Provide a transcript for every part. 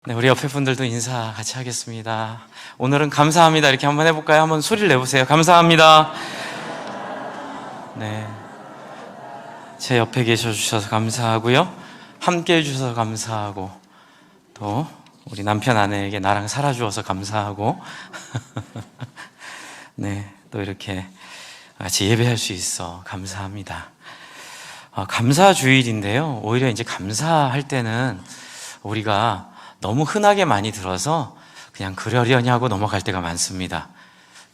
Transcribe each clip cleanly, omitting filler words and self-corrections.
네, 우리 옆에 분들도 인사 같이 하겠습니다. 오늘은 감사합니다. 이렇게 한번 해볼까요? 한번 소리를 내보세요. 감사합니다. 네. 제 옆에 계셔 주셔서 감사하고요. 함께 해주셔서 감사하고, 또 우리 남편 아내에게 나랑 살아주어서 감사하고, 네, 또 이렇게 같이 예배할 수 있어 감사합니다. 감사주일인데요. 오히려 이제 감사할 때는 우리가 너무 흔하게 많이 들어서 그냥 그러려니 하고 넘어갈 때가 많습니다.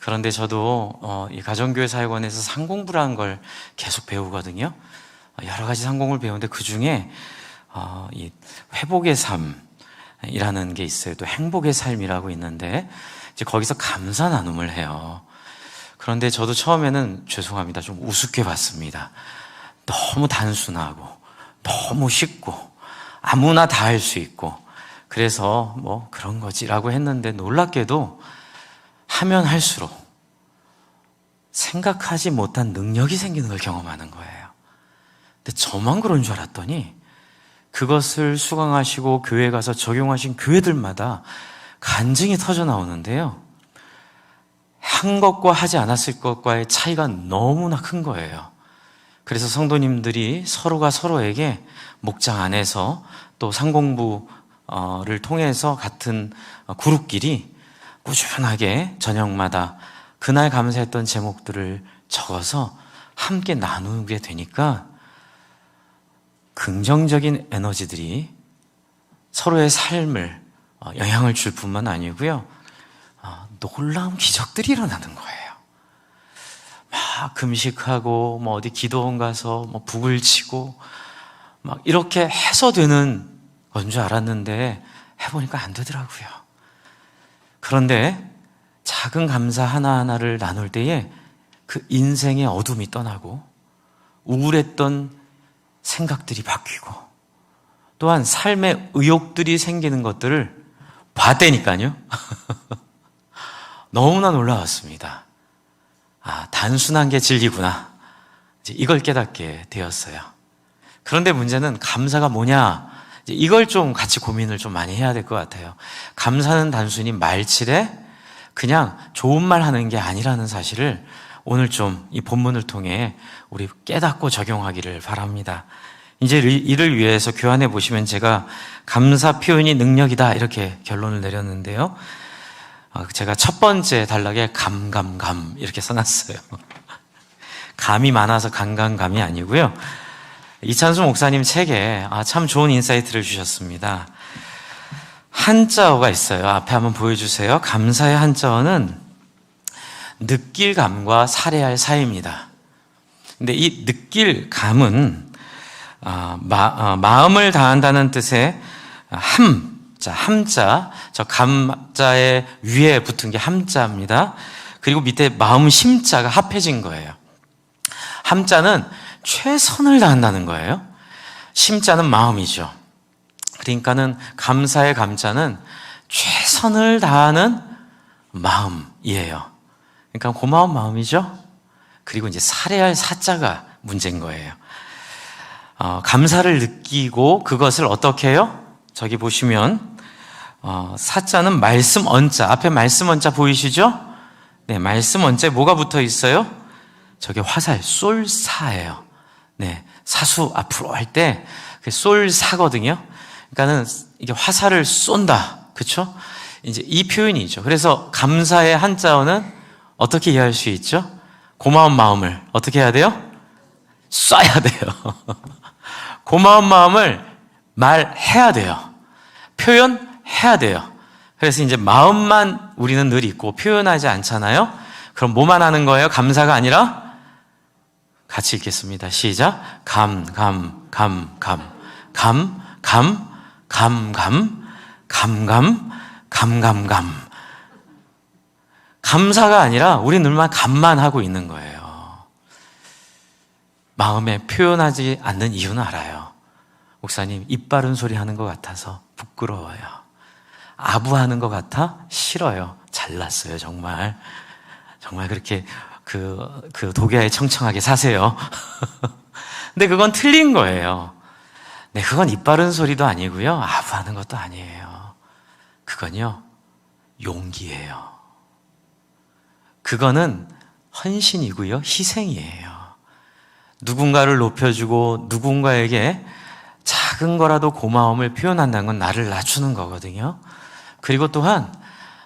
그런데 저도 이 가정교회 사역원에서 상공부라는 걸 계속 배우거든요. 여러 가지 상공을 배우는데 그 중에 이 회복의 삶이라는 게 있어요. 또 행복의 삶이라고 있는데 이제 거기서 감사 나눔을 해요. 그런데 저도 처음에는 죄송합니다. 좀 우습게 봤습니다. 너무 단순하고 너무 쉽고 아무나 다 할 수 있고 그래서 뭐 그런 거지라고 했는데 놀랍게도 하면 할수록 생각하지 못한 능력이 생기는 걸 경험하는 거예요. 근데 저만 그런 줄 알았더니 그것을 수강하시고 교회 가서 적용하신 교회들마다 간증이 터져 나오는데요. 한 것과 하지 않았을 것과의 차이가 너무나 큰 거예요. 그래서 성도님들이 서로가 서로에게 목장 안에서 또 상공부를 통해서 같은 그룹끼리 꾸준하게 저녁마다 그날 감사했던 제목들을 적어서 함께 나누게 되니까 긍정적인 에너지들이 서로의 삶을 영향을 줄 뿐만 아니고요. 놀라운 기적들이 일어나는 거예요. 막 금식하고 뭐 어디 기도원 가서 뭐 북을 치고 막 이렇게 해서 되는 건 줄 알았는데 해보니까 안 되더라고요. 그런데 작은 감사 하나하나를 나눌 때에 그 인생의 어둠이 떠나고 우울했던 생각들이 바뀌고 또한 삶의 의욕들이 생기는 것들을 봤다니까요. 너무나 놀라웠습니다. 단순한 게 진리구나. 이걸 깨닫게 되었어요. 그런데 문제는 감사가 뭐냐? 이걸 좀 같이 고민을 좀 많이 해야 될 것 같아요. 감사는 단순히 말칠에 그냥 좋은 말 하는 게 아니라는 사실을 오늘 좀 이 본문을 통해 우리 깨닫고 적용하기를 바랍니다. 이제 이를 위해서 교환해 보시면 제가 감사 표현이 능력이다 이렇게 결론을 내렸는데요. 제가 첫 번째 단락에 감 이렇게 써놨어요. 감이 많아서 감이 아니고요. 이찬수 목사님 책에 참 좋은 인사이트를 주셨습니다. 한자어가 있어요. 앞에 한번 보여주세요. 감사의 한자어는 느낄 감과 살해할 사이입니다. 근데 이 느낄 감은 마음을 다한다는 뜻의 함자, 저 감자의 위에 붙은 게 함자입니다. 그리고 밑에 마음 심자가 합해진 거예요. 함자는 최선을 다한다는 거예요. 심자는 마음이죠. 그러니까는 감사의 감자는 최선을 다하는 마음이에요. 그러니까 고마운 마음이죠. 그리고 이제 살해할 사자가 문제인 거예요. 감사를 느끼고 그것을 어떻게 해요? 저기 보시면 사자는 말씀 언자, 앞에 말씀 언자 보이시죠? 네, 말씀 언자에 뭐가 붙어 있어요? 저게 화살, 쏠사예요. 네, 사수 앞으로 할 때 쏠사거든요. 그러니까는 이게 화살을 쏜다, 그렇죠? 이제 이 표현이죠. 그래서 감사의 한자어는 어떻게 이해할 수 있죠? 고마운 마음을 어떻게 해야 돼요? 쏴야 돼요. 고마운 마음을 말해야 돼요. 표현해야 돼요. 그래서 이제 마음만 우리는 늘 있고 표현하지 않잖아요. 그럼 뭐만 하는 거예요? 감사가 아니라 같이 읽겠습니다. 시작. 감. 감사가 아니라 우리 늘만 감만 하고 있는 거예요. 마음에 표현하지 않는 이유는 알아요. 목사님, 입 바른 소리 하는 것 같아서 부끄러워요. 아부하는 것 같아 싫어요. 잘났어요, 정말. 정말 그렇게 그 독야에 청청하게 사세요. 근데 그건 틀린 거예요. 네, 그건 입 바른 소리도 아니고요. 아부하는 것도 아니에요. 그건요, 용기예요. 그거는 헌신이고요, 희생이에요. 누군가를 높여주고 누군가에게 작은 거라도 고마움을 표현한다는 건 나를 낮추는 거거든요. 그리고 또한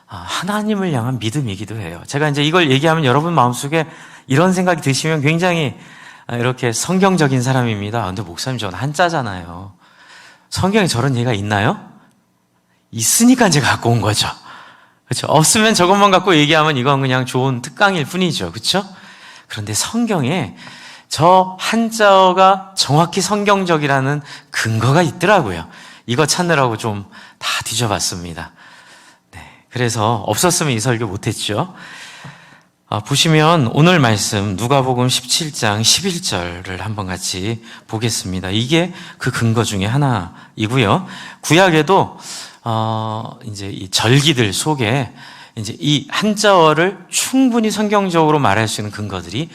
하나님을 향한 믿음이기도 해요. 제가 이제 이걸 얘기하면 여러분 마음속에 이런 생각이 드시면 굉장히 이렇게 성경적인 사람입니다. 근데 목사님 저는 한자잖아요. 성경에 저런 얘기가 있나요? 있으니까 제가 갖고 온 거죠. 그렇죠? 없으면 저것만 갖고 얘기하면 이건 그냥 좋은 특강일 뿐이죠. 그렇죠? 그런데 성경에 저 한자어가 정확히 성경적이라는 근거가 있더라고요. 이거 찾느라고 좀 다 뒤져봤습니다. 네, 그래서 없었으면 이 설교 못했죠. 보시면 오늘 말씀 누가복음 17장 11절을 한번 같이 보겠습니다. 이게 그 근거 중에 하나이고요. 구약에도 이제 이 절기들 속에 이제 이 한자어를 충분히 성경적으로 말할 수 있는 근거들이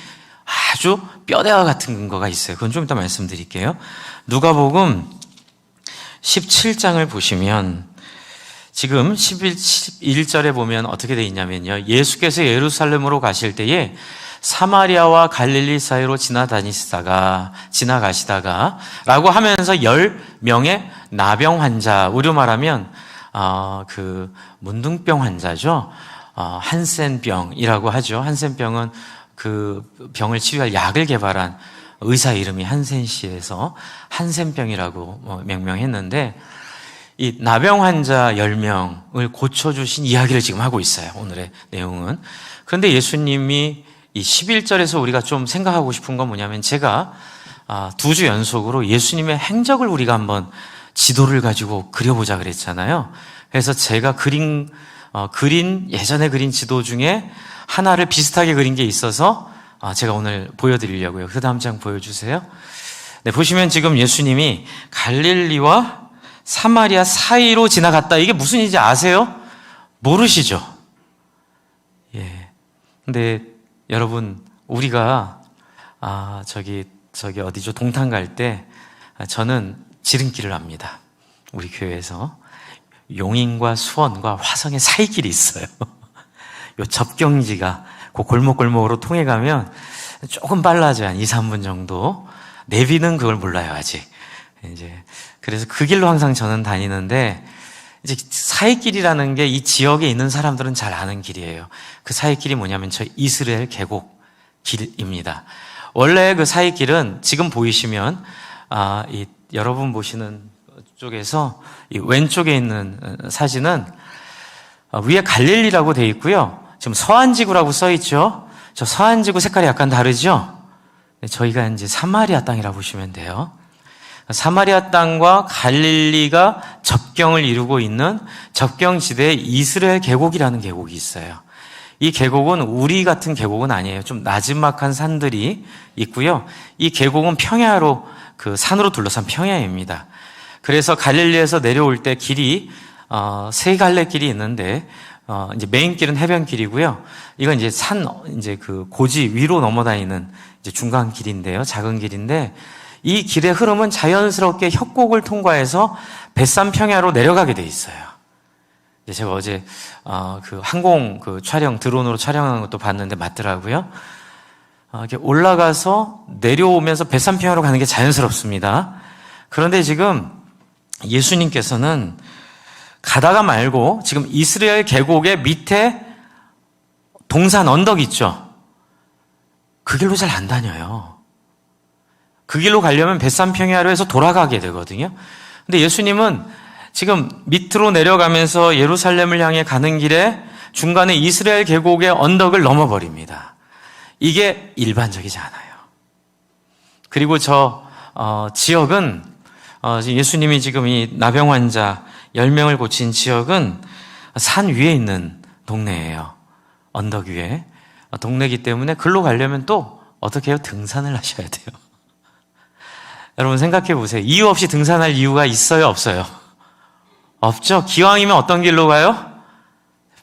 아주 뼈대와 같은 근거가 있어요. 그건 좀 이따 말씀드릴게요. 누가복음 17장을 보시면 지금 11절에 보면 어떻게 되어 있냐면요. 예수께서 예루살렘으로 가실 때에 사마리아와 갈릴리 사이로 지나가시다가 라고 하면서 10명의 나병 환자, 우리로 말하면 그 문둥병 환자죠. 한센병이라고 하죠. 한센병은 그 병을 치료할 약을 개발한 의사 이름이 한센시에서 한센병이라고 명명했는데, 이 나병 환자 10명을 고쳐주신 이야기를 지금 하고 있어요. 오늘의 내용은. 그런데 예수님이 이 11절에서 우리가 좀 생각하고 싶은 건 뭐냐면, 제가 2주 연속으로 예수님의 행적을 우리가 한번 지도를 가지고 그려보자 그랬잖아요. 그래서 제가 예전에 그린 지도 중에 하나를 비슷하게 그린 게 있어서 제가 오늘 보여드리려고요. 그 다음 장 보여주세요. 네, 보시면 지금 예수님이 갈릴리와 사마리아 사이로 지나갔다. 이게 무슨 일인지 아세요? 모르시죠? 예. 근데 여러분, 우리가 저기 어디죠? 동탄 갈 때 저는 지름길을 압니다. 우리 교회에서 용인과 수원과 화성의 사이길이 있어요. 요 접경지가 그 골목골목으로 통해 가면 조금 빨라져요. 한 2, 3분 정도. 내비는 그걸 몰라요, 아직. 이제 그래서 그 길로 항상 저는 다니는데, 이제 사이길이라는 게 이 지역에 있는 사람들은 잘 아는 길이에요. 그 사이길이 뭐냐면 저 이스라엘 계곡 길입니다. 원래 그 사이길은 지금 보이시면 이 여러분 보시는 쪽에서 이 왼쪽에 있는 사진은 위에 갈릴리라고 되어 있고요. 지금 서안지구라고 써 있죠. 저 서안지구 색깔이 약간 다르죠. 저희가 이제 사마리아 땅이라고 보시면 돼요. 사마리아 땅과 갈릴리가 접경을 이루고 있는 접경지대에 이스라엘 계곡이라는 계곡이 있어요. 이 계곡은 우리 같은 계곡은 아니에요. 좀 나지막한 산들이 있고요. 이 계곡은 평야로, 그 산으로 둘러싼 평야입니다. 그래서 갈릴리에서 내려올 때 길이 세 갈래 길이 있는데, 이제 메인 길은 해변길이고요. 이건 이제 이제 그 고지 위로 넘어다니는 이제 중간 길인데요. 작은 길인데, 이 길의 흐름은 자연스럽게 협곡을 통과해서 벳산 평야로 내려가게 돼 있어요. 제가 어제 그 항공 그 촬영, 드론으로 촬영하는 것도 봤는데 맞더라고요. 이렇게 올라가서 내려오면서 벳산 평야로 가는 게 자연스럽습니다. 그런데 지금 예수님께서는 가다가 말고 지금 이스라엘 계곡의 밑에 동산 언덕 있죠? 그 길로 잘 안 다녀요. 그 길로 가려면 벳산 평야로 해서 돌아가게 되거든요. 근데 예수님은 지금 밑으로 내려가면서 예루살렘을 향해 가는 길에 중간에 이스라엘 계곡의 언덕을 넘어버립니다. 이게 일반적이지 않아요. 그리고 저 지역은 예수님이 지금 이 나병 환자 10명을 고친 지역은 산 위에 있는 동네예요. 언덕 위에. 동네이기 때문에 글로 가려면 또 어떻게 해요? 등산을 하셔야 돼요. 여러분 생각해 보세요. 이유 없이 등산할 이유가 있어요? 없어요? 없죠? 기왕이면 어떤 길로 가요?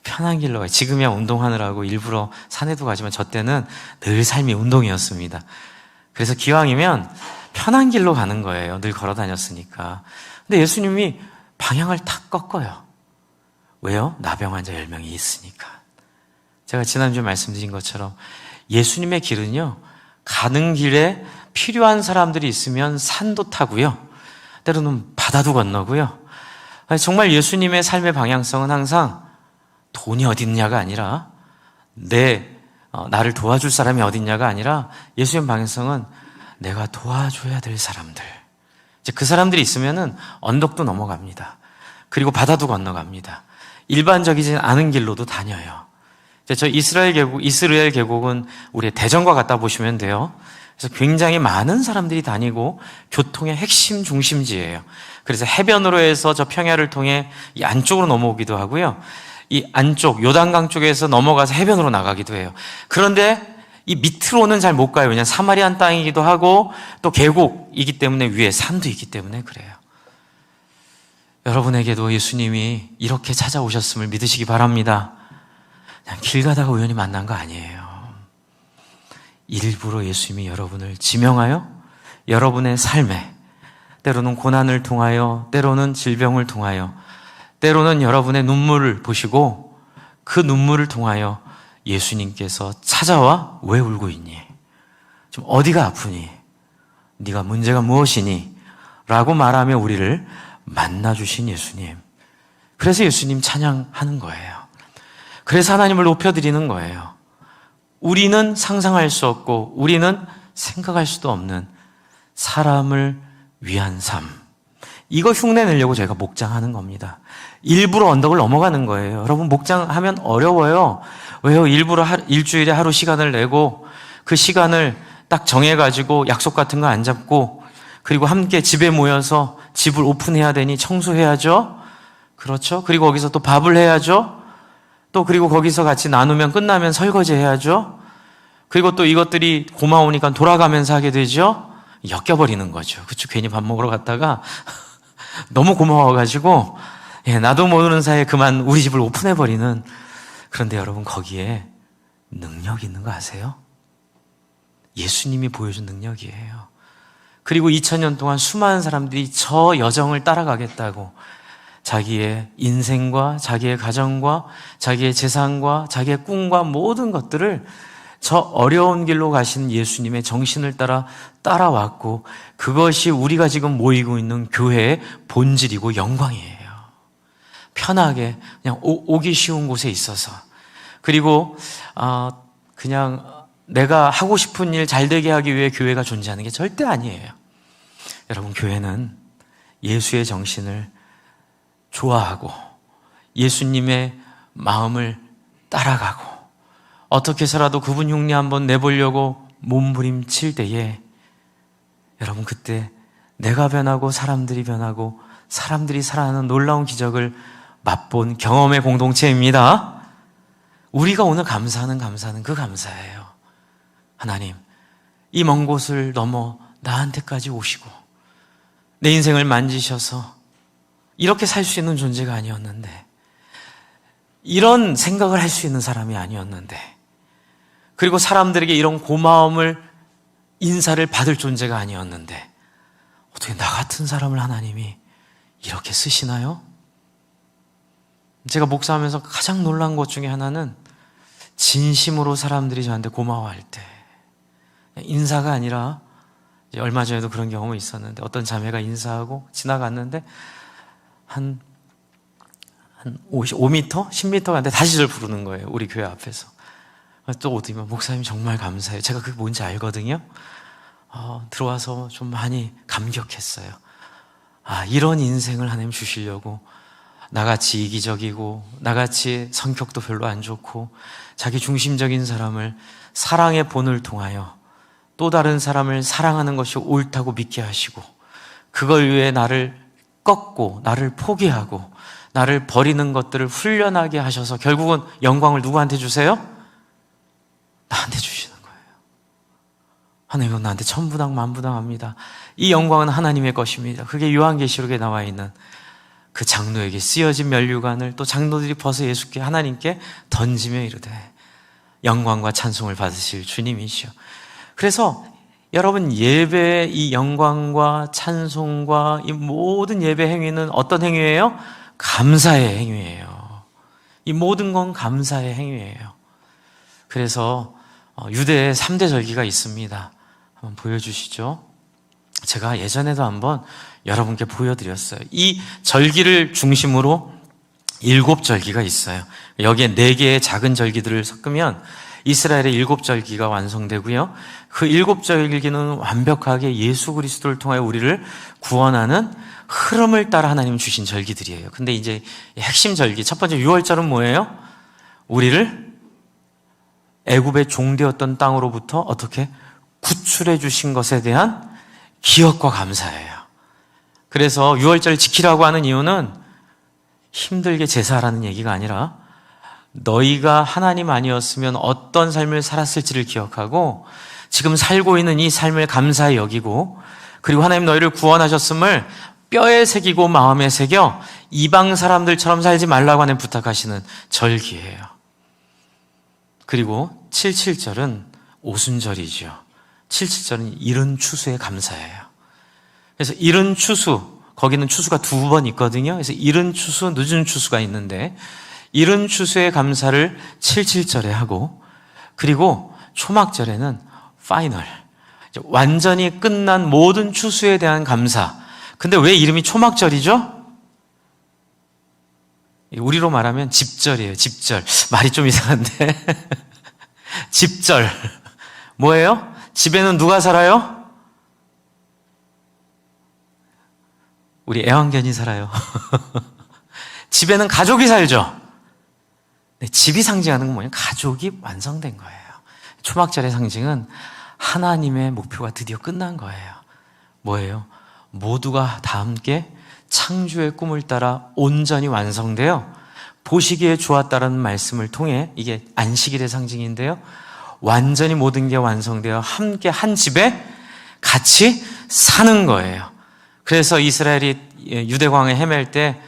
편한 길로 가요. 지금이야 운동하느라고 일부러 산에도 가지만 저 때는 늘 삶이 운동이었습니다. 그래서 기왕이면 편한 길로 가는 거예요. 늘 걸어 다녔으니까. 근데 예수님이 방향을 탁 꺾어요. 왜요? 나병 환자 10명이 있으니까. 제가 지난주에 말씀드린 것처럼 예수님의 길은요, 가는 길에 필요한 사람들이 있으면 산도 타고요, 때로는 바다도 건너고요. 정말 예수님의 삶의 방향성은 항상 돈이 어디 있냐가 아니라 나를 도와줄 사람이 어디 있냐가 아니라 예수님의 방향성은 내가 도와줘야 될 사람들. 이제 그 사람들이 있으면은 언덕도 넘어갑니다. 그리고 바다도 건너갑니다. 일반적이지 않은 길로도 다녀요. 저 이스라엘 계곡은 우리의 대전과 같다 보시면 돼요. 그래서 굉장히 많은 사람들이 다니고 교통의 핵심 중심지예요. 그래서 해변으로 해서 저 평야를 통해 이 안쪽으로 넘어오기도 하고요, 이 안쪽 요단강 쪽에서 넘어가서 해변으로 나가기도 해요. 그런데 이 밑으로는 잘 못 가요. 왜냐하면 사마리안 땅이기도 하고 또 계곡이기 때문에 위에 산도 있기 때문에 그래요. 여러분에게도 예수님이 이렇게 찾아오셨음을 믿으시기 바랍니다. 그냥 길 가다가 우연히 만난 거 아니에요. 일부러 예수님이 여러분을 지명하여 여러분의 삶에, 때로는 고난을 통하여, 때로는 질병을 통하여, 때로는 여러분의 눈물을 보시고 그 눈물을 통하여 예수님께서 찾아와 왜 울고 있니? 좀 어디가 아프니? 네가 문제가 무엇이니? 라고 말하며 우리를 만나주신 예수님. 그래서 예수님 찬양하는 거예요. 그래서 하나님을 높여드리는 거예요. 우리는 상상할 수 없고 우리는 생각할 수도 없는 사람을 위한 삶, 이거 흉내내려고 저희가 목장하는 겁니다. 일부러 언덕을 넘어가는 거예요. 여러분, 목장하면 어려워요. 왜요? 일부러 일주일에 하루 시간을 내고 그 시간을 딱 정해가지고 약속 같은 거 안 잡고, 그리고 함께 집에 모여서 집을 오픈해야 되니 청소해야죠. 그렇죠? 그리고 거기서 또 밥을 해야죠. 또 그리고 거기서 같이 나누면 끝나면 설거지 해야죠. 그리고 또 이것들이 고마우니까 돌아가면서 하게 되죠. 엮여버리는 거죠. 그쵸? 괜히 밥 먹으러 갔다가 너무 고마워가지고 나도 모르는 사이에 그만 우리 집을 오픈해버리는. 그런데 여러분, 거기에 능력이 있는 거 아세요? 예수님이 보여준 능력이에요. 그리고 2000년 동안 수많은 사람들이 저 여정을 따라가겠다고 자기의 인생과 자기의 가정과 자기의 재산과 자기의 꿈과 모든 것들을 저 어려운 길로 가신 예수님의 정신을 따라왔고, 그것이 우리가 지금 모이고 있는 교회의 본질이고 영광이에요. 편하게 그냥 오기 쉬운 곳에 있어서, 그리고 그냥 내가 하고 싶은 일 잘 되게 하기 위해 교회가 존재하는 게 절대 아니에요. 여러분, 교회는 예수의 정신을 좋아하고 예수님의 마음을 따라가고 어떻게 해서라도 그분 흉내 한번 내보려고 몸부림칠 때에, 여러분, 그때 내가 변하고 사람들이 변하고 사람들이 살아나는 놀라운 기적을 맛본 경험의 공동체입니다. 우리가 오늘 감사하는 그 감사예요. 하나님, 이 먼 곳을 넘어 나한테까지 오시고 내 인생을 만지셔서 이렇게 살 수 있는 존재가 아니었는데, 이런 생각을 할 수 있는 사람이 아니었는데, 그리고 사람들에게 이런 고마움을, 인사를 받을 존재가 아니었는데, 어떻게 나 같은 사람을 하나님이 이렇게 쓰시나요? 제가 목사하면서 가장 놀란 것 중에 하나는 진심으로 사람들이 저한테 고마워할 때, 인사가 아니라, 얼마 전에도 그런 경험이 있었는데 어떤 자매가 인사하고 지나갔는데 한 5m? 10m 갔는데 다시 저를 부르는 거예요. 우리 교회 앞에서. 또 오더니만, 목사님 정말 감사해요. 제가 그게 뭔지 알거든요. 들어와서 좀 많이 감격했어요. 이런 인생을 하나님 주시려고, 나같이 이기적이고 나같이 성격도 별로 안 좋고 자기 중심적인 사람을 사랑의 본을 통하여 또 다른 사람을 사랑하는 것이 옳다고 믿게 하시고, 그걸 위해 나를 꺾고 나를 포기하고 나를 버리는 것들을 훈련하게 하셔서 결국은 영광을 누구한테 주세요? 나한테 주시는 거예요. 하나님은 나한테 천부당 만부당합니다. 이 영광은 하나님의 것입니다. 그게 요한계시록에 나와 있는 그 장로에게 쓰여진 면류관을 또 장로들이 벗어 예수께, 하나님께 던지며 이르되 영광과 찬송을 받으실 주님이시여. 그래서 여러분, 예배의 이 영광과 찬송과 이 모든 예배 행위는 어떤 행위예요? 감사의 행위예요. 이 모든 건 감사의 행위예요. 그래서 유대에 3대 절기가 있습니다. 한번 보여주시죠. 제가 예전에도 한번 여러분께 보여드렸어요. 이 절기를 중심으로 7절기가 있어요. 여기에 4개의 작은 절기들을 섞으면 이스라엘의 7절기가 완성되고요. 그 7절기는 완벽하게 예수 그리스도를 통하여 우리를 구원하는 흐름을 따라 하나님 주신 절기들이에요. 근데 이제 핵심 절기, 첫 번째 6월절은 뭐예요? 우리를 애굽의 종되었던 땅으로부터 어떻게 구출해 주신 것에 대한 기억과 감사예요. 그래서 6월절을 지키라고 하는 이유는 힘들게 제사하라는 얘기가 아니라 너희가 하나님 아니었으면 어떤 삶을 살았을지를 기억하고 지금 살고 있는 이 삶을 감사히 여기고 그리고 하나님 너희를 구원하셨음을 뼈에 새기고 마음에 새겨 이방 사람들처럼 살지 말라고 하는 부탁하시는 절기예요. 그리고 77절은 오순절이죠. 77절은 이른 추수의 감사예요. 그래서 이른 추수, 거기는 추수가 2번 있거든요. 그래서 이른 추수, 늦은 추수가 있는데 이른 추수의 감사를 77절에 하고 그리고 초막절에는 파이널, 완전히 끝난 모든 추수에 대한 감사. 근데 왜 이름이 초막절이죠? 우리로 말하면 집절이에요. 집절. 말이 좀 이상한데 집절 뭐예요? 집에는 누가 살아요? 우리 애완견이 살아요. 집에는 가족이 살죠. 네, 집이 상징하는 건 뭐예요? 가족이 완성된 거예요. 초막절의 상징은 하나님의 목표가 드디어 끝난 거예요. 뭐예요? 모두가 다 함께 창조의 꿈을 따라 온전히 완성되어 보시기에 좋았다라는 말씀을 통해 이게 안식일의 상징인데요. 완전히 모든 게 완성되어 함께 한 집에 같이 사는 거예요. 그래서 이스라엘이 유대광에 헤맬 때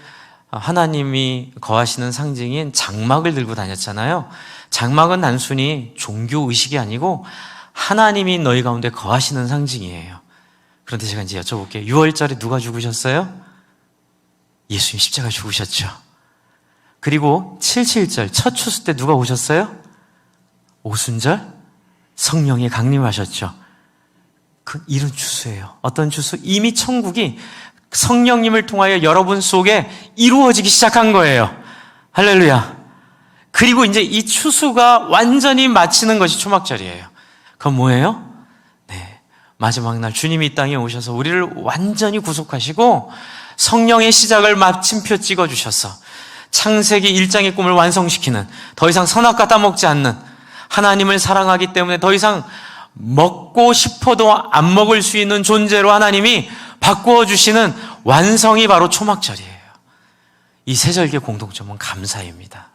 하나님이 거하시는 상징인 장막을 들고 다녔잖아요. 장막은 단순히 종교의식이 아니고 하나님이 너희 가운데 거하시는 상징이에요. 그런데 제가 이제 여쭤볼게요. 6월절에 누가 죽으셨어요? 예수님 십자가 죽으셨죠. 그리고 77절 첫 추수 때 누가 오셨어요? 오순절 성령이 강림하셨죠. 그 이른 추수예요. 어떤 추수? 이미 천국이 성령님을 통하여 여러분 속에 이루어지기 시작한 거예요. 할렐루야. 그리고 이제 이 추수가 완전히 마치는 것이 초막절이에요. 그건 뭐예요? 네, 마지막 날 주님이 이 땅에 오셔서 우리를 완전히 구속하시고 성령의 시작을 마침표 찍어주셔서 창세기 1장의 꿈을 완성시키는, 더 이상 선악과 따먹지 않는, 하나님을 사랑하기 때문에 더 이상 먹고 싶어도 안 먹을 수 있는 존재로 하나님이 바꾸어 주시는 완성이 바로 초막절이에요. 이 세 절기의 공통점은 감사입니다.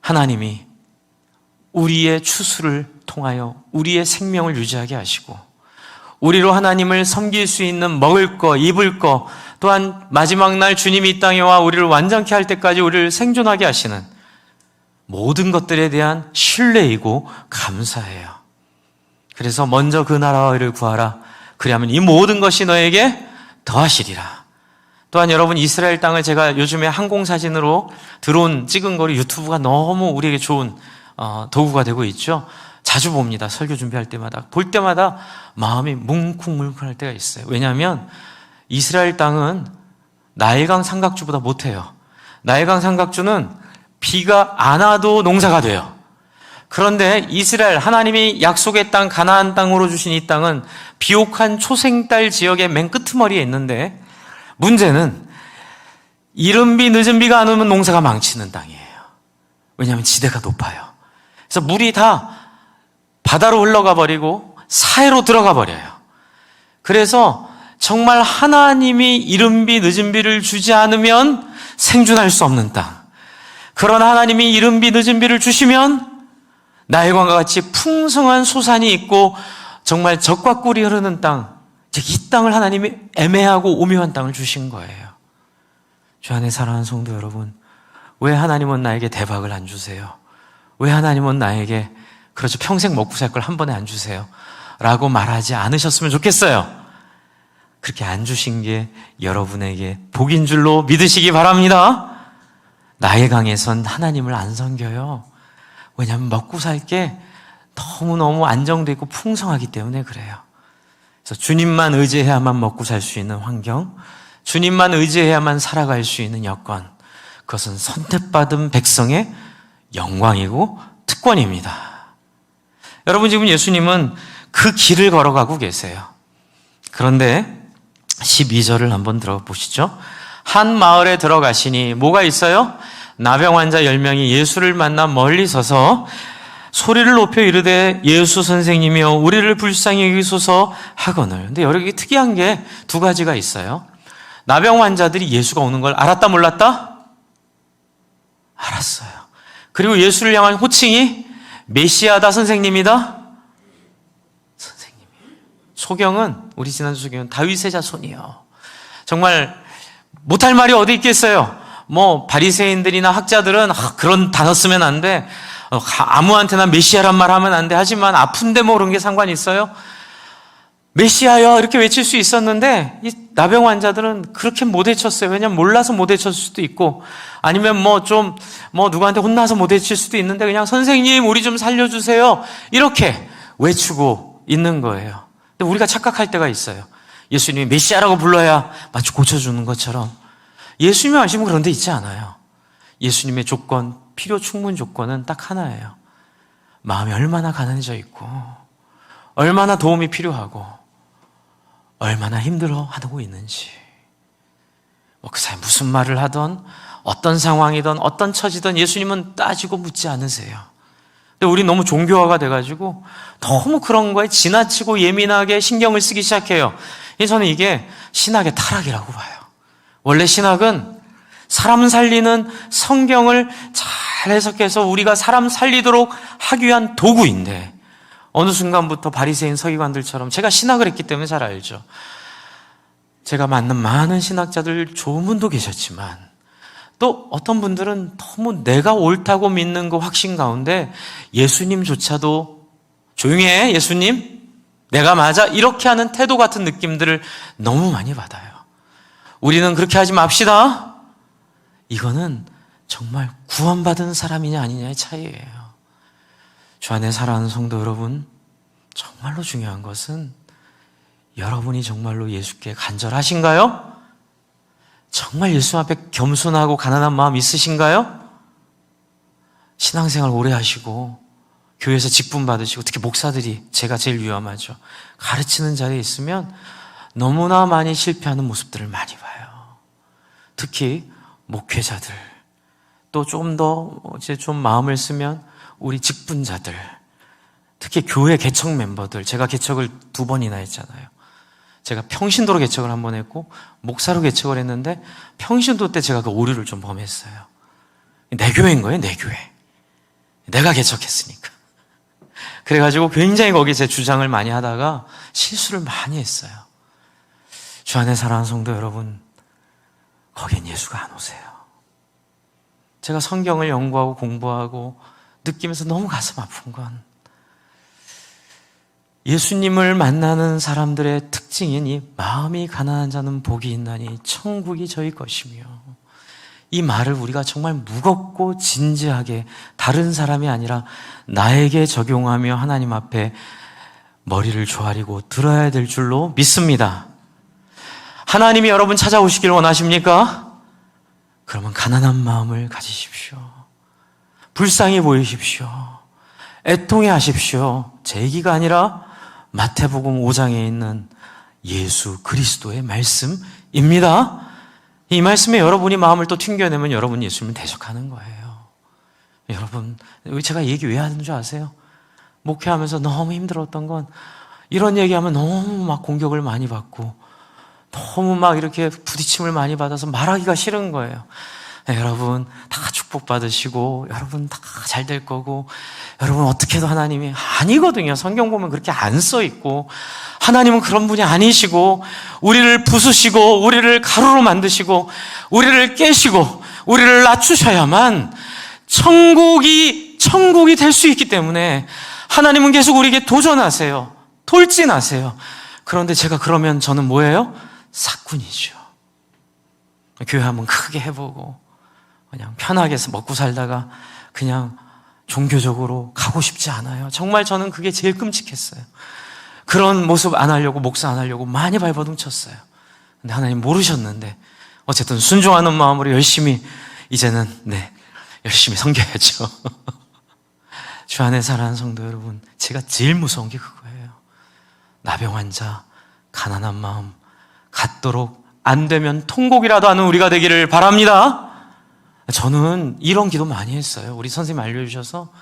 하나님이 우리의 추수를 통하여 우리의 생명을 유지하게 하시고 우리로 하나님을 섬길 수 있는 먹을 거, 입을 거, 또한 마지막 날 주님이 이 땅에 와 우리를 완전케 할 때까지 우리를 생존하게 하시는 모든 것들에 대한 신뢰이고 감사해요. 그래서 먼저 그 나라와 의를 구하라. 그리하면 이 모든 것이 너에게 더하시리라. 또한 여러분, 이스라엘 땅을 제가 요즘에 항공사진으로 드론 찍은 거를 유튜브가 너무 우리에게 좋은 도구가 되고 있죠. 자주 봅니다. 설교 준비할 때마다. 볼 때마다 마음이 뭉클뭉클할 때가 있어요. 왜냐하면 이스라엘 땅은 나일강 삼각주보다 못해요. 나일강 삼각주는 비가 안 와도 농사가 돼요. 그런데 이스라엘, 하나님이 약속의 땅 가나안 땅으로 주신 이 땅은 비옥한 초생달 지역의 맨 끄트머리에 있는데 문제는 이른 비 늦은 비가 안 오면 농사가 망치는 땅이에요. 왜냐하면 지대가 높아요. 그래서 물이 다 바다로 흘러가 버리고 사해로 들어가 버려요. 그래서 정말 하나님이 이른 비 늦은 비를 주지 않으면 생존할 수 없는 땅, 그러나 하나님이 이른 비 늦은 비를 주시면 나일강과 같이 풍성한 소산이 있고 정말 젖과 꿀이 흐르는 땅, 즉 이 땅을 하나님이 애매하고 오묘한 땅을 주신 거예요. 주 안에 사랑하는 성도 여러분, 왜 하나님은 나에게 대박을 안 주세요? 왜 하나님은 나에게 그렇죠, 평생 먹고 살 걸 한 번에 안 주세요? 라고 말하지 않으셨으면 좋겠어요. 그렇게 안 주신 게 여러분에게 복인 줄로 믿으시기 바랍니다. 나의 강에선 하나님을 안 섬겨요. 왜냐하면 먹고 살 게 너무너무 안정되어 있고 풍성하기 때문에 그래요. 그래서 주님만 의지해야만 먹고 살 수 있는 환경, 주님만 의지해야만 살아갈 수 있는 여건, 그것은 선택받은 백성의 영광이고 특권입니다. 여러분, 지금 예수님은 그 길을 걸어가고 계세요. 그런데 12절을 한번 들어보시죠. 한 마을에 들어가시니 뭐가 있어요? 나병 환자 10명이 예수를 만나 멀리 서서 소리를 높여 이르되 예수 선생님이여 우리를 불쌍히 여기소서 하거늘. 근데 여기 특이한 게 두 가지가 있어요. 나병 환자들이 예수가 오는 걸 알았다 몰랐다? 알았어요. 그리고 예수를 향한 호칭이 메시아다 선생님이다? 선생님이에요. 소경은, 우리 지난주 소경은 다윗의 자손이요. 정말 못할 말이 어디 있겠어요? 바리새인들이나 학자들은 그런 단어 쓰면 안 돼. 아무한테나 메시아란 말 하면 안 돼. 하지만 아픈데 그런 게 상관이 있어요? 메시아여 이렇게 외칠 수 있었는데 이 나병 환자들은 그렇게 못 외쳤어요. 왜냐면 몰라서 못 외쳤을 수도 있고 아니면 누구한테 혼나서 못 외칠 수도 있는데 그냥 선생님 우리 좀 살려주세요 이렇게 외치고 있는 거예요. 근데 우리가 착각할 때가 있어요. 예수님이 메시아라고 불러야 마치 고쳐주는 것처럼. 예수님이 아시면 그런 데 있지 않아요. 예수님의 조건, 필요 충분 조건은 딱 하나예요. 마음이 얼마나 가난해져 있고 얼마나 도움이 필요하고 얼마나 힘들어하고 있는지. 그 사람이 무슨 말을 하던 어떤 상황이든 어떤 처지든 예수님은 따지고 묻지 않으세요. 근데 우리 너무 종교화가 돼가지고 너무 그런 거에 지나치고 예민하게 신경을 쓰기 시작해요. 저는 이게 신학의 타락이라고 봐요. 원래 신학은 사람 살리는 성경을 잘 해석해서 우리가 사람 살리도록 하기 위한 도구인데 어느 순간부터 바리새인 서기관들처럼, 제가 신학을 했기 때문에 잘 알죠. 제가 만난 많은 신학자들 좋은 분도 계셨지만 또 어떤 분들은 너무 내가 옳다고 믿는 그 확신 가운데 예수님조차도 조용히 해 예수님 내가 맞아 이렇게 하는 태도 같은 느낌들을 너무 많이 받아요. 우리는 그렇게 하지 맙시다. 이거는 정말 구원받은 사람이냐 아니냐의 차이예요. 주 안에 사랑하는 성도 여러분, 정말로 중요한 것은 여러분이 정말로 예수께 간절하신가요? 정말 예수 앞에 겸손하고 가난한 마음 있으신가요? 신앙생활 오래 하시고 교회에서 직분 받으시고 특히 목사들이 제가 제일 위험하죠. 가르치는 자리에 있으면 너무나 많이 실패하는 모습들을 많이 봐요. 특히 목회자들, 또 조금 더 이제 좀 마음을 쓰면 우리 직분자들, 특히 교회 개척 멤버들, 제가 개척을 2번이나 했잖아요. 제가 평신도로 개척을 1번 했고 목사로 개척을 했는데 평신도 때 제가 그 오류를 좀 범했어요. 내 교회인 거예요, 내 교회. 내가 개척했으니까. 그래가지고 굉장히 거기에 제 주장을 많이 하다가 실수를 많이 했어요. 주 안에 사랑하는 성도 여러분, 거긴 예수가 안 오세요. 제가 성경을 연구하고 공부하고 느끼면서 너무 가슴 아픈 건 예수님을 만나는 사람들의 특징인 이 마음이 가난한 자는 복이 있나니 천국이 저희 것이며, 이 말을 우리가 정말 무겁고 진지하게 다른 사람이 아니라 나에게 적용하며 하나님 앞에 머리를 조아리고 들어야 될 줄로 믿습니다. 하나님이 여러분 찾아오시길 원하십니까? 그러면 가난한 마음을 가지십시오. 불쌍히 보이십시오. 애통해 하십시오. 제 얘기가 아니라 마태복음 5장에 있는 예수 그리스도의 말씀입니다. 이 말씀에 여러분이 마음을 또 튕겨내면 여러분 예수님을 대적하는 거예요. 여러분, 제가 얘기 왜 하는 줄 아세요? 목회하면서 너무 힘들었던 건 이런 얘기하면 너무 막 공격을 많이 받고 너무 막 이렇게 부딪힘을 많이 받아서 말하기가 싫은 거예요. 여러분 다 축복받으시고 여러분 다 잘 될 거고 여러분 어떻게 해도 하나님이 아니거든요. 성경 보면 그렇게 안 써 있고 하나님은 그런 분이 아니시고 우리를 부수시고 우리를 가루로 만드시고 우리를 깨시고 우리를 낮추셔야만 천국이 될 수 있기 때문에 하나님은 계속 우리에게 도전하세요. 돌진하세요. 그런데 제가 그러면 저는 뭐예요? 사꾼이죠. 교회 한번 크게 해보고 그냥 편하게 먹고 살다가 그냥 종교적으로 가고 싶지 않아요. 정말 저는 그게 제일 끔찍했어요. 그런 모습 안 하려고, 목사 안 하려고 많이 발버둥 쳤어요. 근데 하나님 모르셨는데 어쨌든 순종하는 마음으로 열심히 이제는 열심히 섬겨야죠. 주 안에 사랑하는 성도 여러분, 제가 제일 무서운 게 그거예요. 나병 환자, 가난한 마음 갖도록 안 되면 통곡이라도 하는 우리가 되기를 바랍니다. 저는 이런 기도 많이 했어요. 우리 선생님 알려주셔서,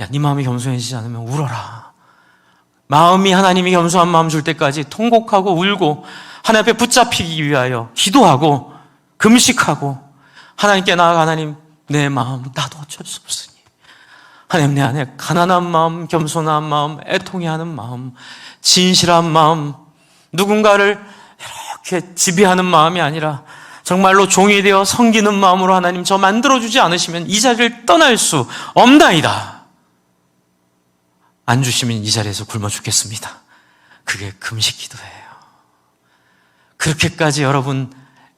야, 네 마음이 겸손해지지 않으면 울어라. 마음이 하나님이 겸손한 마음 줄 때까지 통곡하고 울고 하나님 앞에 붙잡히기 위하여 기도하고 금식하고 하나님께 나아가, 하나님, 내 마음 나도 어쩔 수 없으니 하나님, 내 안에 가난한 마음, 겸손한 마음, 애통해하는 마음, 진실한 마음, 누군가를 이렇게 지배하는 마음이 아니라 정말로 종이 되어 섬기는 마음으로 하나님 저 만들어주지 않으시면 이 자리를 떠날 수 없나이다. 안 주시면 이 자리에서 굶어 죽겠습니다. 그게 금식 기도예요. 그렇게까지 여러분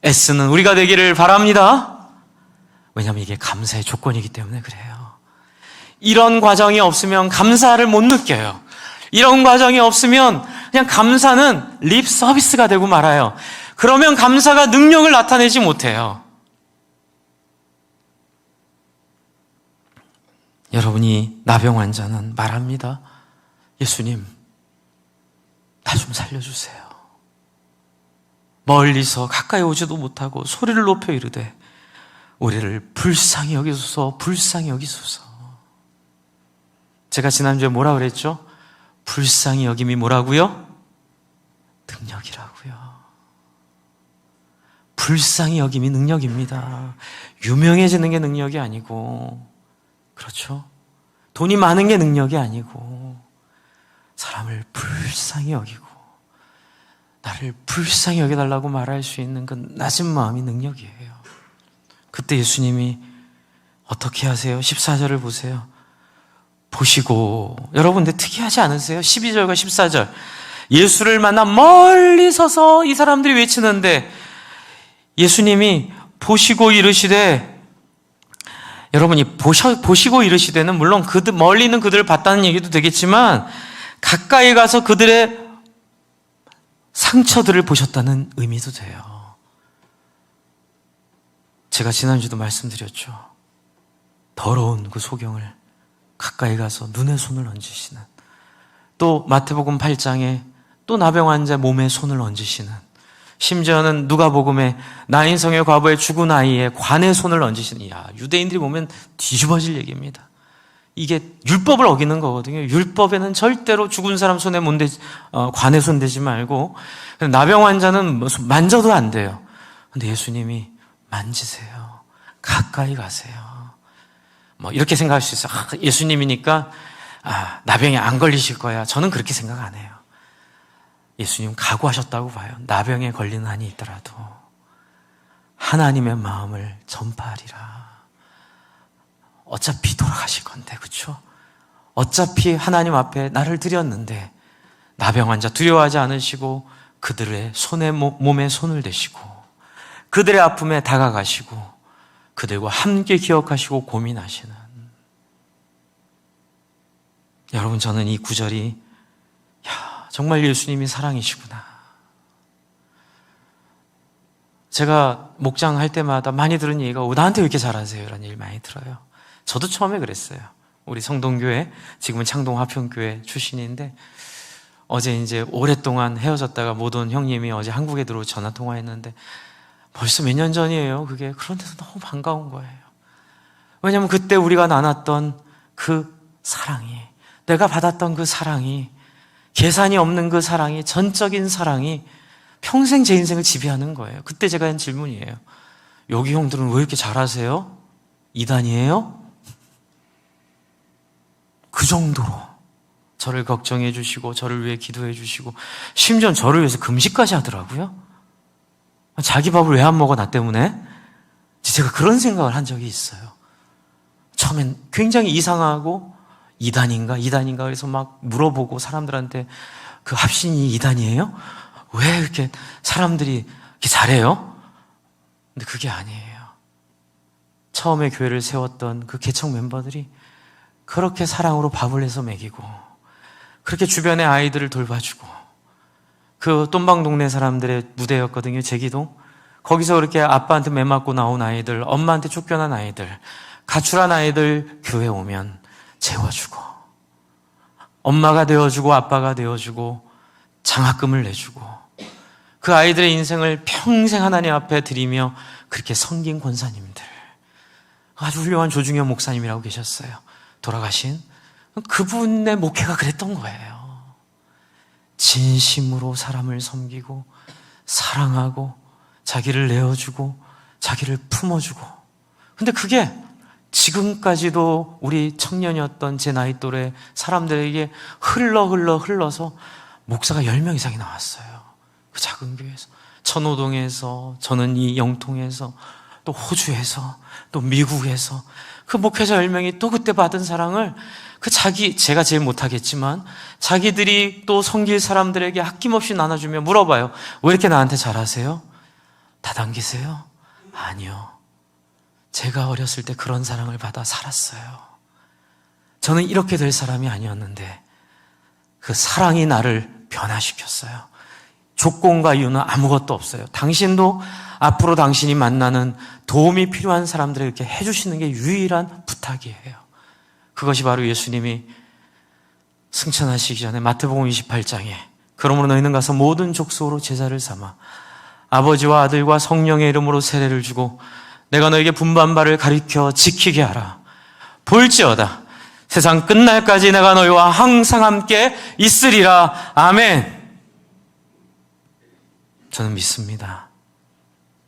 애쓰는 우리가 되기를 바랍니다. 왜냐하면 이게 감사의 조건이기 때문에 그래요. 이런 과정이 없으면 감사를 못 느껴요. 이런 과정이 없으면 그냥 감사는 립 서비스가 되고 말아요. 그러면 감사가 능력을 나타내지 못해요. 여러분이 나병 환자는 말합니다. 예수님, 나 좀 살려주세요. 멀리서 가까이 오지도 못하고 소리를 높여 이르되 우리를 불쌍히 여기소서, 불쌍히 여기소서. 제가 지난주에 뭐라 그랬죠? 불쌍히 여김이 뭐라고요? 능력이라고요. 불쌍히 여김이 능력입니다. 유명해지는 게 능력이 아니고, 그렇죠? 돈이 많은 게 능력이 아니고, 사람을 불쌍히 여기고 나를 불쌍히 여겨달라고 말할 수 있는 그 낮은 마음이 능력이에요. 그때 예수님이 어떻게 하세요? 14절을 보세요. 보시고, 여러분 근데 특이하지 않으세요? 12절과 14절, 예수를 만나 멀리 서서 이 사람들이 외치는데 예수님이 보시고 이르시되, 여러분이 보시고 이르시되는 물론 멀리 있는 그들을 봤다는 얘기도 되겠지만 가까이 가서 그들의 상처들을 보셨다는 의미도 돼요. 제가 지난주도 말씀드렸죠. 더러운 그 소경을 가까이 가서 눈에 손을 얹으시는, 또 마태복음 8장에 또 나병 환자 몸에 손을 얹으시는, 심지어는 누가복음에 나인성의 과부의 죽은 아이의 관에 손을 얹으시는, 유대인들이 보면 뒤집어질 얘기입니다. 이게 율법을 어기는 거거든요. 율법에는 절대로 죽은 사람 손에 관에 손 대지 말고, 나병 환자는 만져도 안 돼요. 근데 예수님이 만지세요. 가까이 가세요. 이렇게 생각할 수 있어요. 예수님이니까 나병에 안 걸리실 거야. 저는 그렇게 생각 안 해요. 예수님 각오하셨다고 봐요. 나병에 걸리는 한이 있더라도 하나님의 마음을 전파하리라. 어차피 돌아가실 건데, 그렇죠? 어차피 하나님 앞에 나를 드렸는데 나병 환자 두려워하지 않으시고 그들의 몸에 손을 대시고 그들의 아픔에 다가가시고 그들과 함께 기억하시고 고민하시는, 여러분, 저는 이 구절이 정말 예수님이 사랑이시구나. 제가 목장할 때마다 많이 들은 얘기가 나한테 왜 이렇게 잘하세요? 이런 얘기 많이 들어요. 저도 처음에 그랬어요. 우리 성동교회, 지금은 창동화평교회 출신인데 어제 이제 오랫동안 헤어졌다가 못 온 형님이 어제 한국에 들어오 전화통화했는데 벌써 몇 년 전이에요. 그게. 그런데도 너무 반가운 거예요. 왜냐하면 그때 우리가 나눴던 그 사랑이, 내가 받았던 그 사랑이, 계산이 없는 그 사랑이, 전적인 사랑이 평생 제 인생을 지배하는 거예요. 그때 제가 한 질문이에요. 여기 형들은 왜 이렇게 잘하세요? 이단이에요? 그 정도로 저를 걱정해 주시고 저를 위해 기도해 주시고 심지어 저를 위해서 금식까지 하더라고요. 자기 밥을 왜 안 먹어, 나 때문에? 제가 그런 생각을 한 적이 있어요. 처음엔 굉장히 이상하고 이단인가 그래서 막 물어보고 사람들한테 그 합신이 이단이에요? 왜 이렇게 사람들이 이렇게 잘해요? 근데 그게 아니에요. 처음에 교회를 세웠던 그 개척 멤버들이 그렇게 사랑으로 밥을 해서 먹이고, 그렇게 주변의 아이들을 돌봐주고, 그 똠방 동네 사람들의 무대였거든요, 제기동. 거기서 그렇게 아빠한테 매맞고 나온 아이들, 엄마한테 쫓겨난 아이들, 가출한 아이들 교회 오면 재워주고, 엄마가 되어주고 아빠가 되어주고 장학금을 내주고, 그 아이들의 인생을 평생 하나님 앞에 드리며 그렇게 섬긴 권사님들, 아주 훌륭한 조중현 목사님이라고 계셨어요. 돌아가신 그분의 목회가 그랬던 거예요. 진심으로 사람을 섬기고 사랑하고 자기를 내어주고 자기를 품어주고. 근데 그게 지금까지도 우리 청년이었던 제 나이 또래 사람들에게 흘러서 목사가 10명 이상이 나왔어요. 그 작은 교회에서, 천호동에서, 저는 이 영통에서, 또 호주에서, 또 미국에서, 그 목회자 10명이 또 그때 받은 사랑을 제가 제일 못하겠지만 자기들이 또 섬길 사람들에게 아낌없이 나눠주며 물어봐요. 왜 이렇게 나한테 잘하세요? 다단계세요? 아니요. 제가 어렸을 때 그런 사랑을 받아 살았어요. 저는 이렇게 될 사람이 아니었는데 그 사랑이 나를 변화시켰어요. 조건과 이유는 아무것도 없어요. 당신도 앞으로 당신이 만나는 도움이 필요한 사람들에게 이렇게 해주시는 게 유일한 부탁이에요. 그것이 바로 예수님이 승천하시기 전에 마태복음 28장에 그러므로 너희는 가서 모든 족속으로 제자를 삼아 아버지와 아들과 성령의 이름으로 세례를 주고 내가 너에게 분부한 바를 가르쳐 지키게 하라. 볼지어다 세상 끝날까지 내가 너희와 항상 함께 있으리라. 아멘. 저는 믿습니다.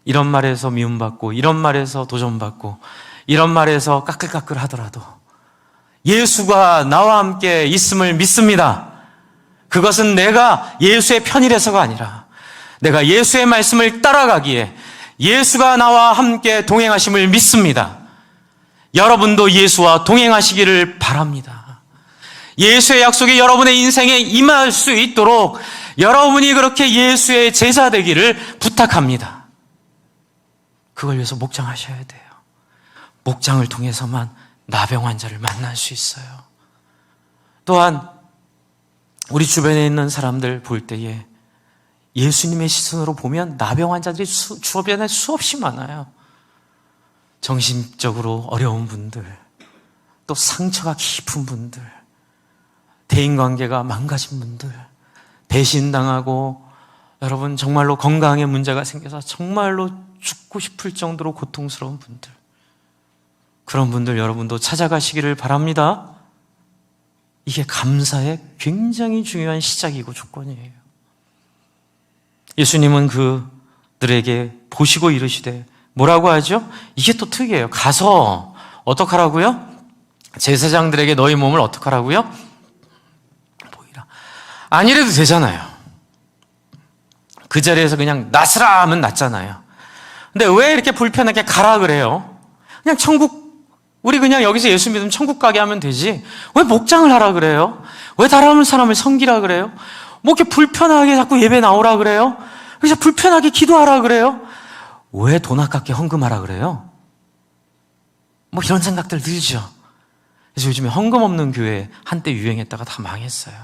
이런 말에서 미움받고, 이런 말에서 도전받고, 이런 말에서 까끌까끌 하더라도 예수가 나와 함께 있음을 믿습니다. 그것은 내가 예수의 편이라서가 아니라 내가 예수의 말씀을 따라가기에 예수가 나와 함께 동행하심을 믿습니다. 여러분도 예수와 동행하시기를 바랍니다. 예수의 약속이 여러분의 인생에 임할 수 있도록 여러분이 그렇게 예수의 제자 되기를 부탁합니다. 그걸 위해서 목장하셔야 돼요. 목장을 통해서만 나병 환자를 만날 수 있어요. 또한 우리 주변에 있는 사람들 볼 때에 예수님의 시선으로 보면 나병 환자들이 주변에 수없이 많아요. 정신적으로 어려운 분들, 또 상처가 깊은 분들, 대인관계가 망가진 분들, 배신당하고 여러분 정말로 건강에 문제가 생겨서 정말로 죽고 싶을 정도로 고통스러운 분들, 그런 분들 여러분도 찾아가시기를 바랍니다. 이게 감사의 굉장히 중요한 시작이고 조건이에요. 예수님은 그들에게 보시고 이르시되 뭐라고 하죠? 이게 또 특이해요. 가서 어떡하라고요? 제사장들에게 너희 몸을 어떡하라고요? 보이라. 안 이래도 되잖아요. 그 자리에서 그냥 낫으라 하면 낫잖아요. 근데 왜 이렇게 불편하게 가라 그래요? 그냥 우리 그냥 여기서 예수 믿으면 천국 가게 하면 되지. 왜 목장을 하라 그래요? 왜 다른 사람을 섬기라 그래요? 뭐 이렇게 불편하게 자꾸 예배 나오라 그래요? 그래서 불편하게 기도하라 그래요? 왜 돈 아깝게 헌금하라 그래요? 뭐 이런 생각들 들죠. 그래서 요즘에 헌금 없는 교회 한때 유행했다가 다 망했어요.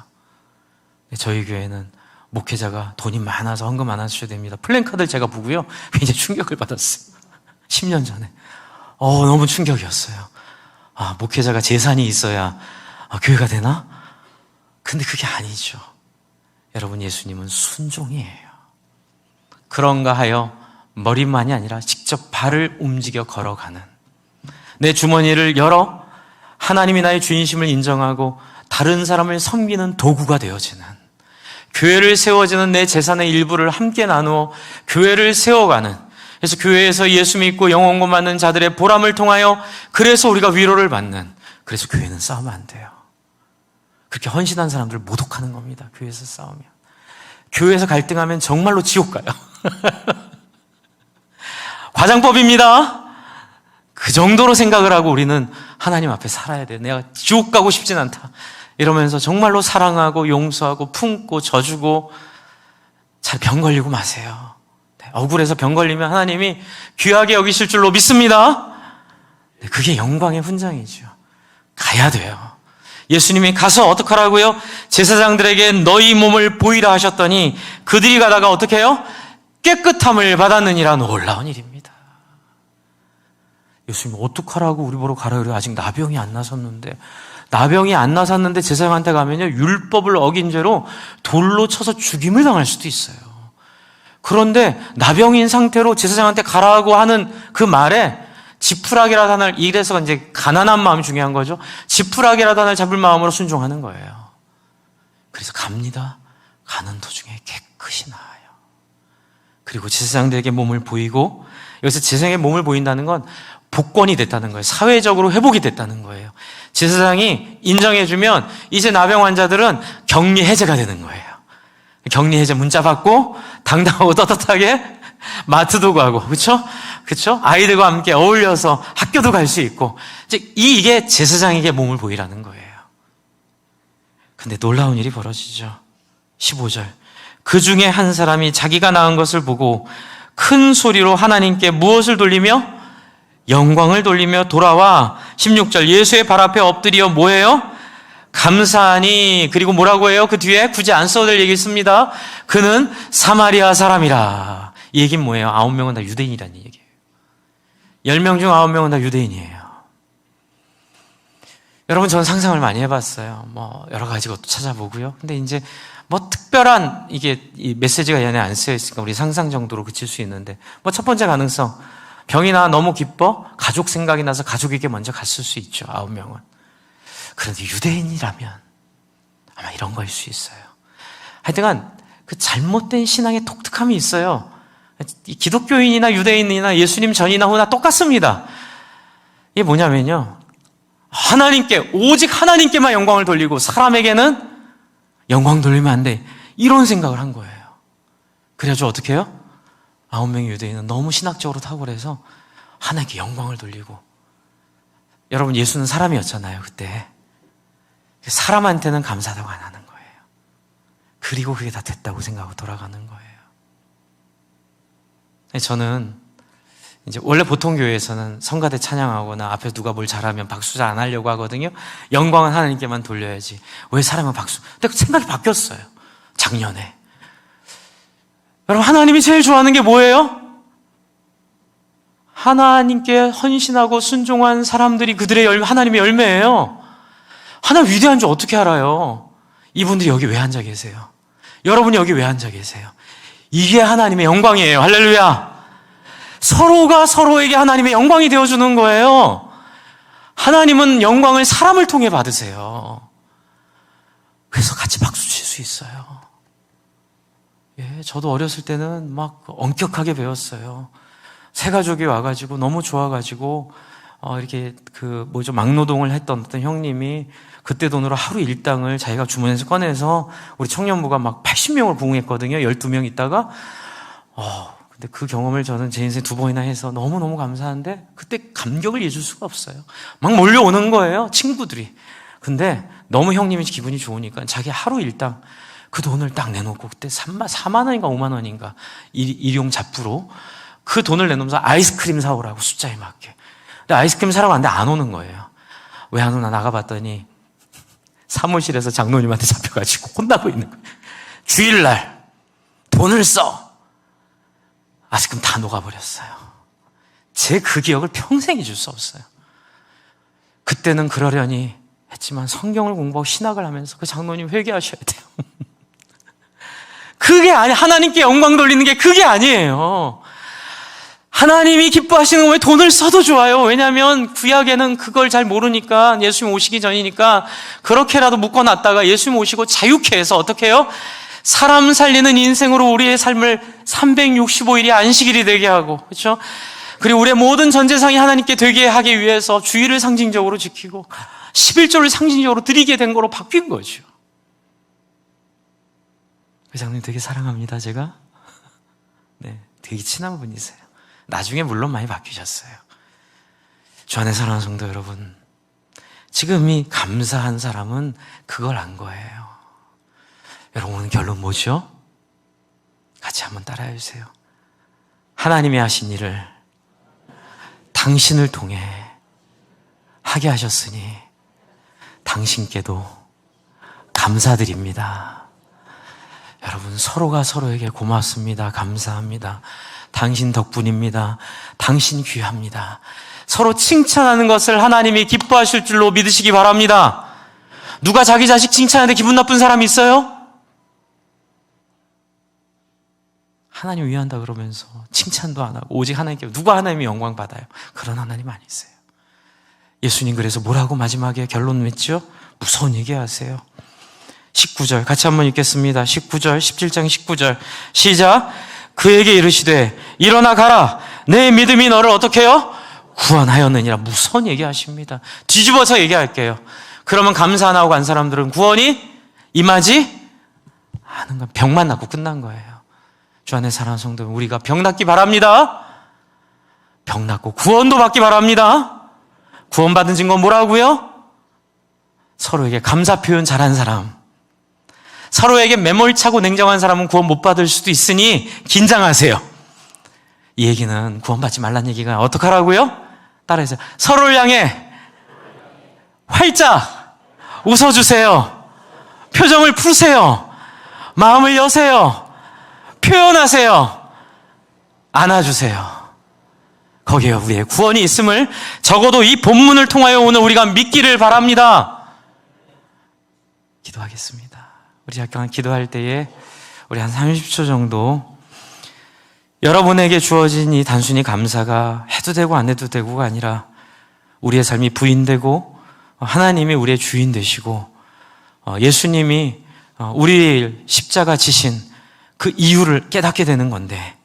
저희 교회는 목회자가 돈이 많아서 헌금 안 하셔야 됩니다. 플랜카드를 제가 보고요, 굉장히 충격을 받았어요. 10년 전에. 너무 충격이었어요. 목회자가 재산이 있어야 교회가 되나? 근데 그게 아니죠. 여러분, 예수님은 순종이에요. 그런가 하여 머리만이 아니라 직접 발을 움직여 걸어가는, 내 주머니를 열어 하나님이 나의 주인심을 인정하고 다른 사람을 섬기는 도구가 되어지는, 교회를 세워지는 내 재산의 일부를 함께 나누어 교회를 세워가는, 그래서 교회에서 예수 믿고 영혼권 받는 자들의 보람을 통하여 그래서 우리가 위로를 받는, 그래서 교회는 싸우면 안 돼요. 그렇게 헌신한 사람들을 모독하는 겁니다. 교회에서 싸우면. 교회에서 갈등하면 정말로 지옥 가요. 과장법입니다. 그 정도로 생각을 하고 우리는 하나님 앞에 살아야 돼요. 내가 지옥 가고 싶진 않다 이러면서 정말로 사랑하고 용서하고 품고 져주고. 잘 병 걸리고 마세요. 억울해서 병 걸리면 하나님이 귀하게 여기실 줄로 믿습니다. 그게 영광의 훈장이죠. 가야 돼요. 예수님이 가서 어떡하라고요? 제사장들에게 너희 몸을 보이라 하셨더니 그들이 가다가 어떻게 해요? 깨끗함을 받았느니라. 놀라운 일입니다. 예수님 어떡하라고 우리 보러 가라 그래요? 아직 나병이 안 나섰는데. 나병이 안 나섰는데 제사장한테 가면요, 율법을 어긴 죄로 돌로 쳐서 죽임을 당할 수도 있어요. 그런데 나병인 상태로 제사장한테 가라고 하는 그 말에 지푸라기라도 하나를, 이래서 이제 가난한 마음이 중요한 거죠. 지푸라기라도 하나를 잡을 마음으로 순종하는 거예요. 그래서 갑니다. 가는 도중에 깨끗이 나아요. 그리고 제사장들에게 몸을 보이고, 여기서 제사장의 몸을 보인다는 건 복권이 됐다는 거예요. 사회적으로 회복이 됐다는 거예요. 제사장이 인정해주면 이제 나병 환자들은 격리 해제가 되는 거예요. 격리 해제 문자 받고 당당하고 떳떳하게 마트도 가고, 그렇죠? 그렇죠? 아이들과 함께 어울려서 학교도 갈 수 있고, 이게 제사장에게 몸을 보이라는 거예요. 근데 놀라운 일이 벌어지죠. 15절. 그 중에 한 사람이 자기가 낳은 것을 보고 큰 소리로 하나님께 무엇을 돌리며? 영광을 돌리며 돌아와 16절. 예수의 발 앞에 엎드려 뭐예요? 감사하니. 그리고 뭐라고 해요? 그 뒤에 굳이 안 써도 될 얘기 있습니다. 그는 사마리아 사람이라. 이 얘기는 뭐예요? 9명은 다 유대인이라는 얘기예요. 10명 중 9명은 다 유대인이에요. 여러분, 저는 상상을 많이 해봤어요. 여러 가지 것도 찾아보고요. 근데 이제 특별한 이 메시지가 이 안에 안 쓰여 있으니까 우리 상상 정도로 그칠 수 있는데, 첫 번째 가능성, 병이 나 너무 기뻐 가족 생각이 나서 가족에게 먼저 갔을 수 있죠. 9명은. 그런데 유대인이라면 아마 이런 거일 수 있어요. 하여튼간 그 잘못된 신앙의 독특함이 있어요. 기독교인이나 유대인이나 예수님 전이나 후나 똑같습니다. 이게 뭐냐면요, 하나님께, 오직 하나님께만 영광을 돌리고 사람에게는 영광 돌리면 안 돼, 이런 생각을 한 거예요. 그래가지고 어떻게 해요? 9명의 유대인은 너무 신학적으로 탁월해서 하나님께 영광을 돌리고, 여러분, 예수는 사람이었잖아요. 그때 사람한테는 감사하다고 안 하는 거예요. 그리고 그게 다 됐다고 생각하고 돌아가는 거예요. 저는 이제 원래 보통 교회에서는 성가대 찬양하거나 앞에 누가 뭘 잘하면 박수 잘 안 하려고 하거든요. 영광은 하나님께만 돌려야지. 왜 사람은 박수? 근데 생각이 바뀌었어요. 작년에. 여러분, 하나님이 제일 좋아하는 게 뭐예요? 하나님께 헌신하고 순종한 사람들이 그들의 하나님의 열매예요. 하나님 위대한 줄 어떻게 알아요? 이분들이 여기 왜 앉아 계세요? 여러분이 여기 왜 앉아 계세요? 이게 하나님의 영광이에요. 할렐루야. 서로가 서로에게 하나님의 영광이 되어주는 거예요. 하나님은 영광을 사람을 통해 받으세요. 그래서 같이 박수 칠 수 있어요. 저도 어렸을 때는 막 엄격하게 배웠어요. 새 가족이 와가지고 너무 좋아가지고 이렇게 막노동을 했던 어떤 형님이 그때 돈으로 하루 일당을 자기가 주머니에서 꺼내서 우리 청년부가 막 80명을 부흥했거든요. 12명 있다가. 근데 그 경험을 저는 제 인생 2번이나 해서 너무너무 감사한데, 그때 감격을 잊을 수가 없어요. 막 몰려오는 거예요, 친구들이. 근데 너무 형님이 기분이 좋으니까 자기 하루 일당 그 돈을 딱 내놓고, 그때 4만 원인가 5만 원인가 일용 잡부로 그 돈을 내놓으면서 아이스크림 사오라고, 숫자에 맞게. 근데 아이스크림 사라고 하는데 안 오는 거예요. 왜 안 오나 나가봤더니 사무실에서 장로님한테 잡혀가지고 혼나고 있는 거예요. 주일날 돈을 써. 아이스크림 다 녹아버렸어요. 제 그 기억을 평생 잊을 수 없어요. 그때는 그러려니 했지만 성경을 공부하고 신학을 하면서 그 장로님 회개하셔야 돼요. 그게 하나님께 영광 돌리는 게 그게 아니에요. 하나님이 기뻐하시는 건 왜 돈을 써도 좋아요. 왜냐하면 구약에는 그걸 잘 모르니까, 예수님 오시기 전이니까 그렇게라도 묶어놨다가 예수님 오시고 자유케 해서 어떻게 해요? 사람 살리는 인생으로 우리의 삶을 365일이 안식일이 되게 하고, 그렇죠? 그리고 우리의 모든 전 재산이 하나님께 되게 하기 위해서 주일을 상징적으로 지키고 11조를 상징적으로 드리게 된 거로 바뀐 거죠. 회장님 되게 사랑합니다, 제가. 네, 되게 친한 분이세요. 나중에 물론 많이 바뀌셨어요. 주 안에 사랑하는 성도 여러분, 지금 이 감사한 사람은 그걸 안 거예요. 여러분, 오늘 결론 뭐죠? 같이 한번 따라해 주세요. 하나님이 하신 일을 당신을 통해 하게 하셨으니 당신께도 감사드립니다. 여러분, 서로가 서로에게 고맙습니다. 감사합니다. 당신 덕분입니다. 당신 귀합니다. 서로 칭찬하는 것을 하나님이 기뻐하실 줄로 믿으시기 바랍니다. 누가 자기 자식 칭찬하는데 기분 나쁜 사람이 있어요? 하나님 위한다 그러면서 칭찬도 안 하고 오직 하나님께, 누가 하나님의 영광 받아요? 그런 하나님 아니세요. 예수님 그래서 뭐라고 마지막에 결론 맺죠? 무서운 얘기 하세요. 19절 같이 한번 읽겠습니다. 19절, 17장 19절 시작. 그에게 이르시되 일어나 가라, 내 믿음이 너를 어떻게 해요? 구원하였느니라. 무서운 얘기 하십니다. 뒤집어서 얘기할게요. 그러면 감사 안 하고 간 사람들은 구원이 임하지 않은 건, 병만 낫고 끝난 거예요. 주 안에 사랑하는 성도, 우리가 병 낫기 바랍니다. 병 낫고 구원도 받기 바랍니다. 구원받은 증거는 뭐라고요? 서로에게 감사 표현 잘한 사람, 서로에게 매몰차고 냉정한 사람은 구원 못 받을 수도 있으니 긴장하세요. 이 얘기는 구원받지 말란 얘기가 어떡하라고요? 따라해서 서로를 향해 활짝 웃어주세요. 표정을 푸세요. 마음을 여세요. 표현하세요. 안아주세요. 거기에 우리의 구원이 있음을 적어도 이 본문을 통하여 오늘 우리가 믿기를 바랍니다. 기도하겠습니다. 우리 잠깐 기도할 때에 우리 한 30초 정도 여러분에게 주어진 이 단순히 감사가 해도 되고 안 해도 되고가 아니라 우리의 삶이 부인되고 하나님이 우리의 주인 되시고 예수님이 우리의 십자가 지신 그 이유를 깨닫게 되는 건데,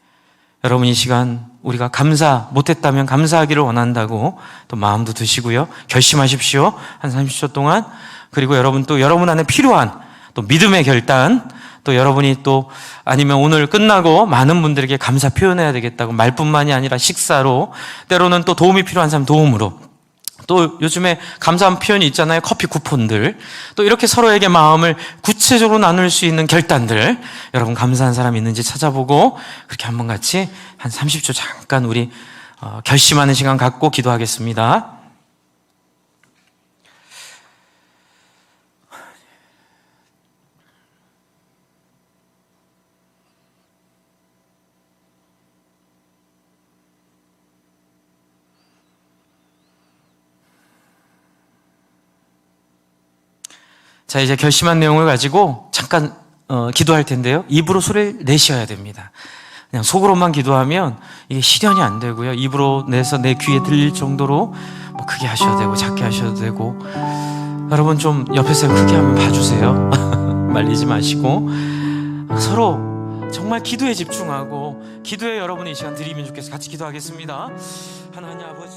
여러분 이 시간 우리가 감사 못했다면 감사하기를 원한다고 또 마음도 드시고요. 결심하십시오. 한 30초 동안. 그리고 여러분 또 여러분 안에 필요한 또 믿음의 결단, 또 여러분이 또 아니면 오늘 끝나고 많은 분들에게 감사 표현해야 되겠다고 말뿐만이 아니라 식사로, 때로는 또 도움이 필요한 사람 도움으로, 또 요즘에 감사한 표현이 있잖아요. 커피 쿠폰들. 또 이렇게 서로에게 마음을 구체적으로 나눌 수 있는 결단들, 여러분 감사한 사람 있는지 찾아보고 그렇게 한번 같이 한 30초 잠깐 우리 결심하는 시간 갖고 기도하겠습니다. 자, 이제 결심한 내용을 가지고 잠깐 기도할 텐데요. 입으로 소리를 내셔야 됩니다. 그냥 속으로만 기도하면 이게 실현이 안 되고요. 입으로 내서 내 귀에 들릴 정도로 뭐 크게 하셔도 되고 작게 하셔도 되고, 여러분 좀 옆에서 크게 하면 봐주세요. 말리지 마시고 서로 정말 기도에 집중하고 기도에 여러분이 이 시간 드리면 좋겠어요. 같이 기도하겠습니다. 하나님 아버지,